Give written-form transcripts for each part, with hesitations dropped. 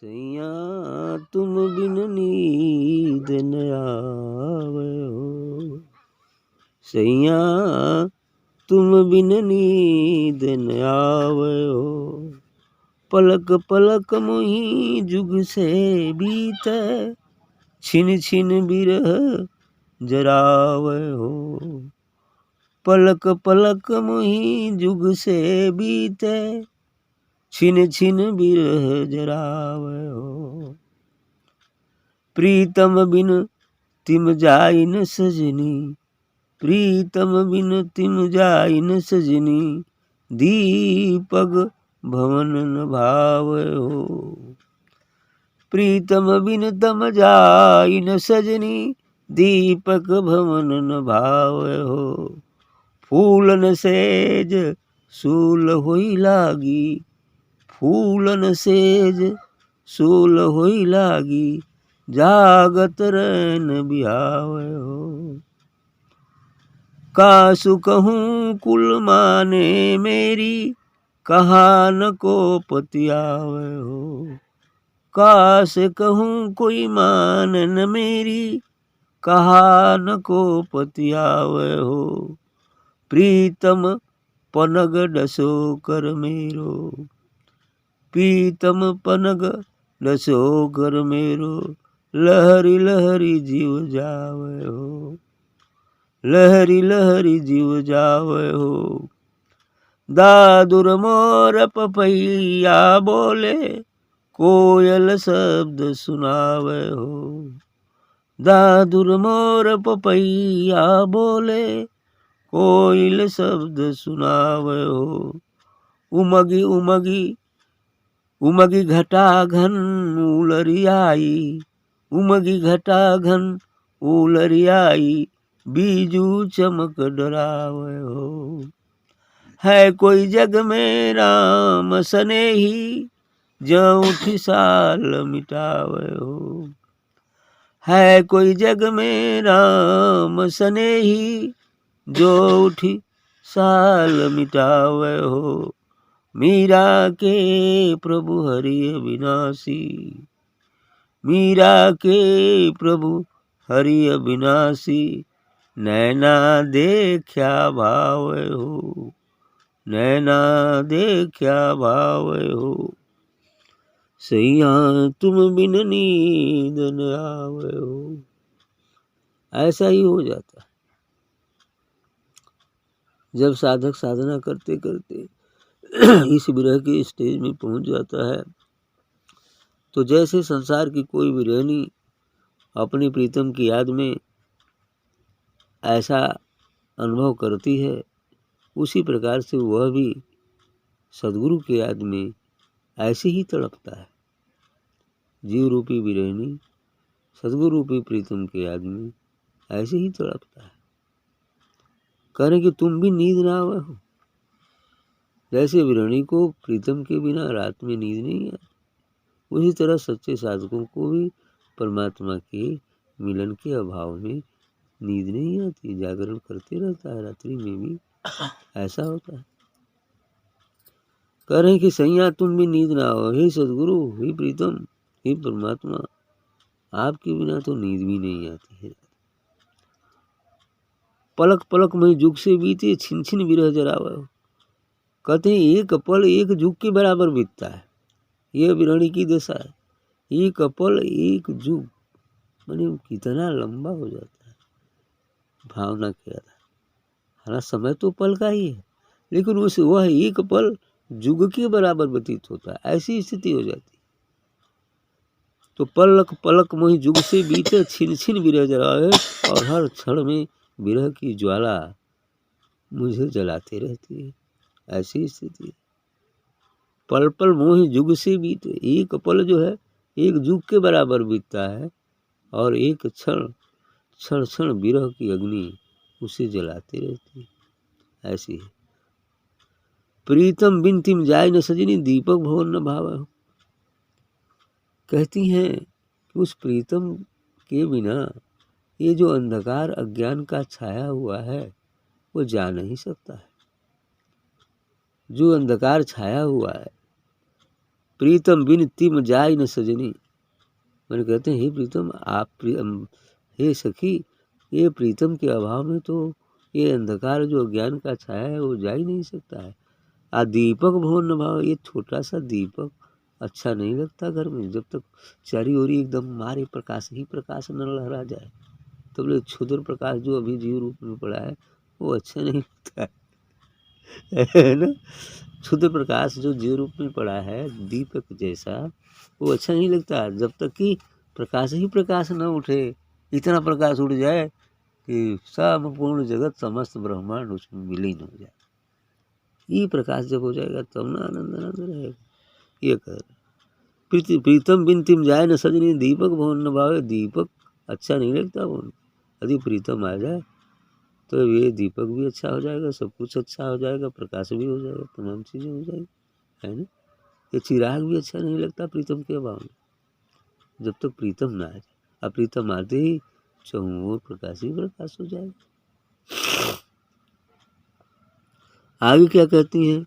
सैया तुम बिन नींद न आवे हो, सैया तुम बिन नींद न आवे हो। पलक पलक मोही जुग से बीते, छिन छिन बिरह जरावे हो। पलक पलक मोही जुग से बीते, छिन छिन बिरह जरावे हो। प्रीतम बिन तिम जाई न सजनी, प्रीतम बिन तिम जाई न सजनी, दीपक भवन न भावे हो। प्रीतम बिन तम जाई न सजनी, दीपक भवन न भावे हो। फूलन सेज सूल होई लागी, फूलन सेज सूल होई लागी, जागत रैन बिहावे हो। कासु कहूँ कुल माने मेरी, कहा न को पति आवे हो। कास कहूँ कोई मान न मेरी, कहा न को पति आवे हो। प्रीतम पनग डसो कर मेरो, प्रीतम पनग डसो कर मेरो, लहरी लहरी जीव जावे हो, लहरी लहरी जीव जावे हो। दादुर मोर पपैया बोले, कोयल शब्द सुनावे हो। दादुर मोर पपैया बोले, कोयल शब्द सुनावे हो। उमगी उमगी उमगी घटा घन उलरियाई, उमगी घटा घन उलरियाई, बीजू चमक डरावे हो। है कोई जग में राम सनेही, जऊठी साल मिटावे हो। है कोई जग में राम सनेही, जो उठी साल मिटावे हो। मीरा के प्रभु हरि अविनाशी, मीरा के प्रभु हरि अविनाशी, नैना देखा भावे हो, नैना देखा भावे हो। सैया तुम बिन नींद न आवे हो। ऐसा ही हो जाता है जब साधक साधना करते करते इस विरह के स्टेज में पहुंच जाता है, तो जैसे संसार की कोई विरहनी अपनी प्रीतम की याद में ऐसा अनुभव करती है, उसी प्रकार से वह भी सद्गुरु की याद में ऐसे ही तड़पता है। जीव रूपी विरहनी सद्गुरु रूपी प्रीतम की याद में ऐसे ही तड़पता है। कह रहे कि तुम भी नींद ना आवे हो। जैसे विरहणी को प्रीतम के बिना रात में नींद नहीं आती, उसी तरह सच्चे साधकों को भी परमात्मा के मिलन के अभाव में नींद नहीं आती, जागरण करते रहता है। रात्रि में भी ऐसा होता है। कह रहे कि सैया तुम भी नींद ना आओ। हे सदगुरु, हे प्रीतम, हे परमात्मा, आपके बिना तो नींद भी नहीं आती है। पलक पलक में जुग से बीते, छिन छिन विरह जरावे हो। कहते हैं एक पल एक जुग के बराबर बीतता है। यह विरहणी की दशा है। एक पल एक जुग माने कितना लंबा हो जाता है भावना के आधार। हालांकि समय तो पल का ही है, लेकिन उस वह एक पल जुग के बराबर व्यतीत होता है। ऐसी स्थिति हो जाती है। तो पलक पलक मोहि जुग से बीते, छिन छिन विरह जरावे, और हर क्षण में विरह की ज्वाला मुझे जलाती रहती है। ऐसी स्थिति। पल पल मोहि जुग से बीते, एक पल जो है एक जुग के बराबर बीतता है, और एक क्षण क्षण क्षण विरह की अग्नि उसे जलाती रहती है। ऐसी है। प्रीतम बिन तिम जाय न सजनी, दीपक भवन न भावे हो। कहती हैं कि उस प्रीतम के बिना ये जो अंधकार अज्ञान का छाया हुआ है वो जा नहीं सकता है। जो अंधकार छाया हुआ है प्रीतम बिन तिम जाय न सजनी। मैंने कहते हैं हे प्रीतम हे सखी, ये प्रीतम के अभाव में तो ये अंधकार जो अज्ञान का छाया है वो जा ही नहीं सकता है। आ दीपक भवन न भाव, ये छोटा सा दीपक अच्छा नहीं लगता घर में, जब तक चारी ओरी एकदम मारे प्रकाश ही प्रकाश न लहरा जाए तो बोले क्षुद्र प्रकाश जो अभी जीव रूप में पड़ा है वो अच्छा नहीं लगता है ना। क्षुद्र प्रकाश जो जीव रूप में पड़ा है दीपक जैसा, वो अच्छा नहीं लगता जब तक कि प्रकाश ही प्रकाश न उठे। इतना प्रकाश उठ जाए कि संपूर्ण जगत समस्त ब्रह्मांड उसमें विलीन हो जाए। ये प्रकाश जब हो जाएगा तब ना आनंद आनंद रहेगा। ये कर प्रीतम बिन तिम जाए न सजनी, दीपक भवन न भावे। दीपक अच्छा नहीं लगता वो, यदि प्रीतम आ जाए तो ये दीपक भी अच्छा हो जाएगा, सब कुछ अच्छा हो जाएगा, प्रकाश भी हो जाएगा, तमाम चीज़ें हो जाएगी, है ना। ये चिराग भी अच्छा नहीं लगता प्रीतम के अभाव में, जब तक प्रीतम ना आ जाए। अब प्रीतम आते ही चहुओर प्रकाश ही प्रकाश हो जाएगा। आगे क्या कहती हैं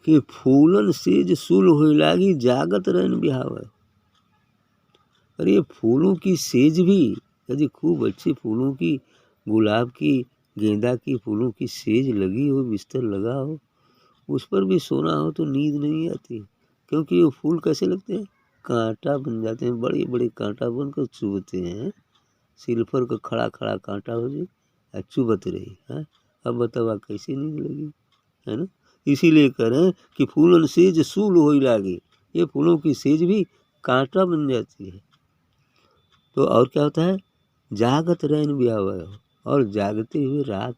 कि फूलन सेज सुल हो लागी, जागत रहन बिहावे। अरे ये फूलों की सेज भी यदि खूब अच्छी फूलों की, गुलाब की, गेंदा की फूलों की सेज लगी हो, बिस्तर लगा हो, उस पर भी सोना हो तो नींद नहीं आती। क्योंकि वो फूल कैसे लगते हैं, कांटा बन जाते हैं, बड़े बड़े कांटा बनकर चुभते हैं। सिल्फर का खड़ा खड़ा कांटा हो जाए, चुभत रही है। अब बताओ कैसी नींद लगी, है ना। इसीलिए कह रहे हैं कि फूलन सेज सूल हो लागे, ये फूलों की सेज भी कांटा बन जाती है। तो और क्या होता है, जागत रैन बिहावे, और जागते हुए रात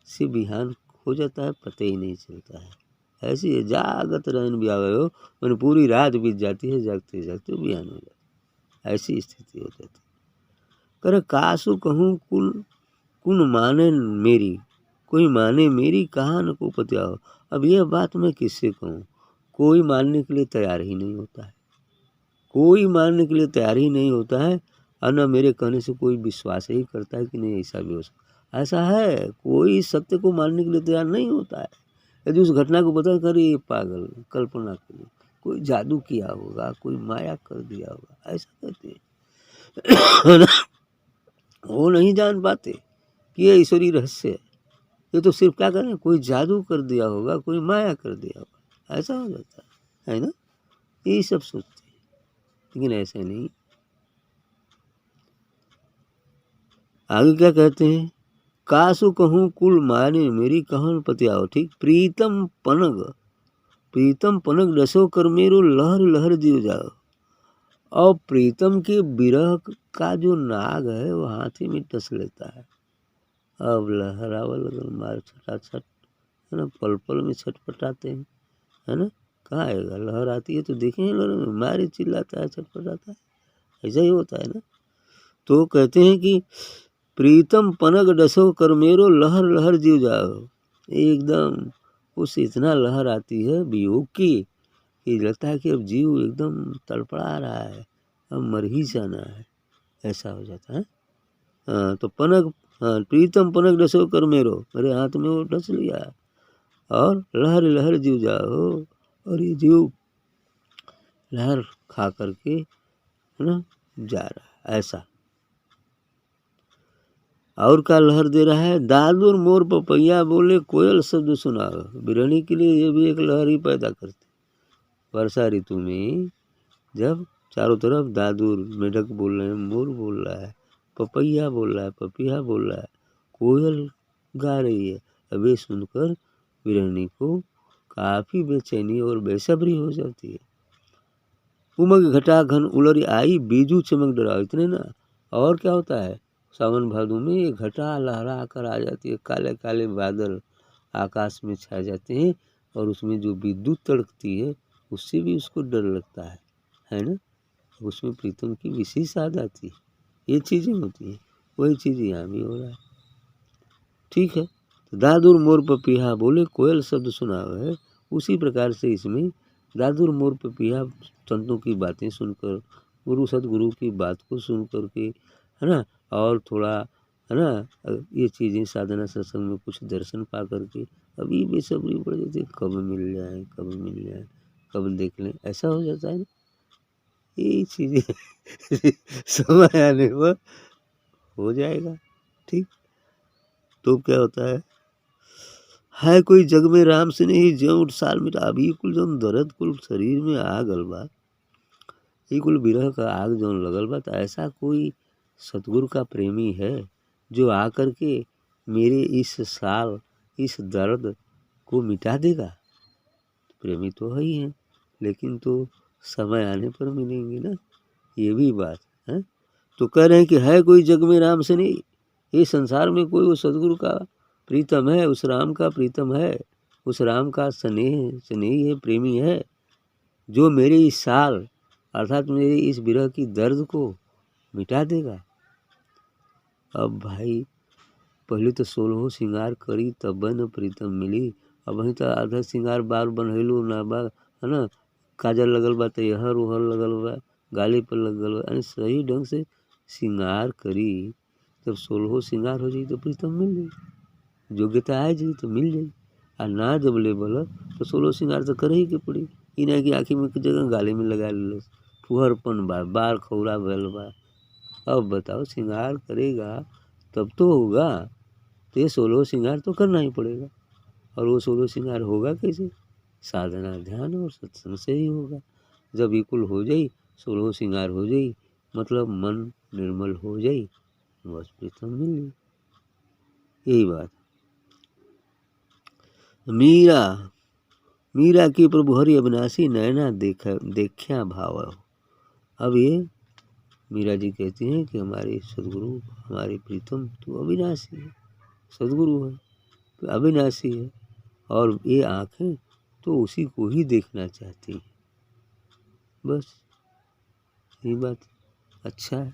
से बिहान हो जाता है, पता ही नहीं चलता है। ऐसी है जागत रैन बिहावे हो, मैंने पूरी रात बीत जाती है, जागते जागते बिहान हो जाता है, ऐसी स्थिति हो जाती है। करे कासु कहूँ कुन माने मेरी, कोई माने मेरी कहाँ न को पतिया हो। अब यह बात मैं किससे कहूँ, कोई मानने के लिए तैयार ही नहीं होता है, कोई मानने के लिए तैयार ही नहीं होता है, और न मेरे कहने से कोई विश्वास ही करता है कि नहीं ऐसा भी हो सकता। ऐसा है, कोई सत्य को मानने के लिए तैयार नहीं होता है। यदि उस घटना को बता कर ये पागल कल्पना करिए, कोई जादू किया होगा, कोई माया कर दिया होगा, ऐसा कहते हैं। वो नहीं जान पाते कि ये ईश्वरीय रहस्य है। ये तो सिर्फ क्या करें, कोई जादू कर दिया होगा, कोई माया कर दिया होगा, ऐसा हो जाता है ना। यही सब सोचते हैं, लेकिन ऐसे नहीं। आगे क्या कहते हैं, कासु कहूँ कुल माने मेरी कहन पतियाओ। ठीक, प्रीतम पनग डसो कर मेरो, लहर लहर जीव जाओ। और प्रीतम के विरह का जो नाग है वो हाथी में डस लेता है। अब लहरावा लगल मार छटाछट, है ना, पल पल में छटपटाते हैं, है ना। कहाँ आएगा, लहर आती है तो देखें, लहर मारे चिल्लाता है, छटपटाता है, ऐसा ही होता है ना। तो कहते हैं कि प्रीतम पनग डसो कर मेरो, लहर लहर जीव जाओ। एकदम उस इतना लहर आती है वियोग की कि लगता है कि अब जीव एकदम तड़पड़ा रहा है, अब मर ही जाना है, ऐसा हो जाता है। हाँ, तो पनग, हाँ, प्रीतम पनग डसो कर मेरो, मेरे हाथ में वो डस लिया, और लहर लहर जीव जाओ, और ये जीव लहर खा करके, है ना, जा रहा है, ऐसा। और क्या लहर दे रहा है, दादुर मोर पपैया बोले, कोयल शब्द सुना। बिरहनी के लिए ये भी एक लहर ही पैदा करती। वर्षा ऋतु में जब चारों तरफ दादुर मेढक बोल रहे हैं, मोर बोल रहा है, पपैया बोल रहा है, पपिया बोल रहा है, कोयल गा रही है, अब ये सुनकर बिरहनी को काफ़ी बेचैनी और बेसब्री हो जाती है। उमग घटा घन उलरी आई, बीजू चमक डराओ। इतने ना, और क्या होता है, सावन भादों में ये घटा लहरा कर आ जाती है, काले काले बादल आकाश में छा जाते हैं, और उसमें जो विद्युत तड़कती है उससे भी उसको डर लगता है ना। उसमें प्रीतम की विशेष याद आती है, ये चीज़ें होती हैं, वही चीज़ यहाँ भी हो रहा है। ठीक है, तो दादुर मोर पपीहा बोले, कोयल शब्द सुना है। उसी प्रकार से इसमें दादुर मोर पपीहा संतों की बातें सुनकर, गुरु सदगुरु की बात को सुन करके, है ना, और थोड़ा, है ना, ये चीज़ें साधना सत्संग में कुछ दर्शन पा करके अभी बेसब्री बढ़ जाती है, कब मिल जाए, कब मिल जाए, कब देख लें, ऐसा हो जाता है ना। ये चीज़ें समय आने पर हो जाएगा ठीक। तो क्या होता है कोई जग में राम से नहीं ज्यों उठ साल मिटा। अभी कुल जौन दर्द कुल शरीर में आ गल बा, ये कुल विरह का आग जौन लगल बा, तो ऐसा कोई सतगुरु का प्रेमी है जो आकर के मेरे इस साल इस दर्द को मिटा देगा? प्रेमी तो है ही है, लेकिन तो समय आने पर मिलेंगे ना, ये भी बात है। तो कह रहे हैं कि है कोई जग में राम से नहीं, ये संसार में कोई वो सदगुरु का प्रीतम है, उस राम का प्रीतम है, उस राम का स्नेही है, प्रेमी है, जो मेरे इस साल अर्थात मेरे इस विरह की दर्द को मिटा देगा। अब भाई पहले तो 16 श्रृंगार करी तब न प्रीतम मिली। अब वहीं तो आधा श्रृंगार बार बनैलू ना बा, है ना, काजल लगल बा, तैहर उहर लगल बा, गाली पर लगल बा, यानी सही ढंग से श्रृंगार करी जब 16 श्रृंगार हो जाई तो प्रीतम मिल जाई, योग्यता आ जाई तो मिल जाई। आ ना जब लेबल तो 16 श्रृंगार तो करे ही के पड़ी। ई नहीं कि आँखी में की जगह गाली में लगा ले, फुहरपन बा, बाल खौरा भइल बा। अब बताओ श्रृंगार करेगा तब तो होगा, तो ये 16 श्रृंगार तो करना ही पड़ेगा। और वो 16 श्रृंगार होगा कैसे? साधना ध्यान और सत्संग से ही होगा। जब ये कुल हो जाई, 16 श्रृंगार हो जाई, मतलब मन निर्मल हो जाई, बस प्रीतम मिल जाई, यही बात। मीरा की प्रभु हरि अविनाशी नैना देखा भाव। अब ये मीरा जी कहती हैं कि हमारे सदगुरु हमारे प्रीतम तो अविनाशी है, सदगुरु है तो अविनाशी है, और ये आँखें तो उसी को ही देखना चाहती हैं, बस यही बात। अच्छा है।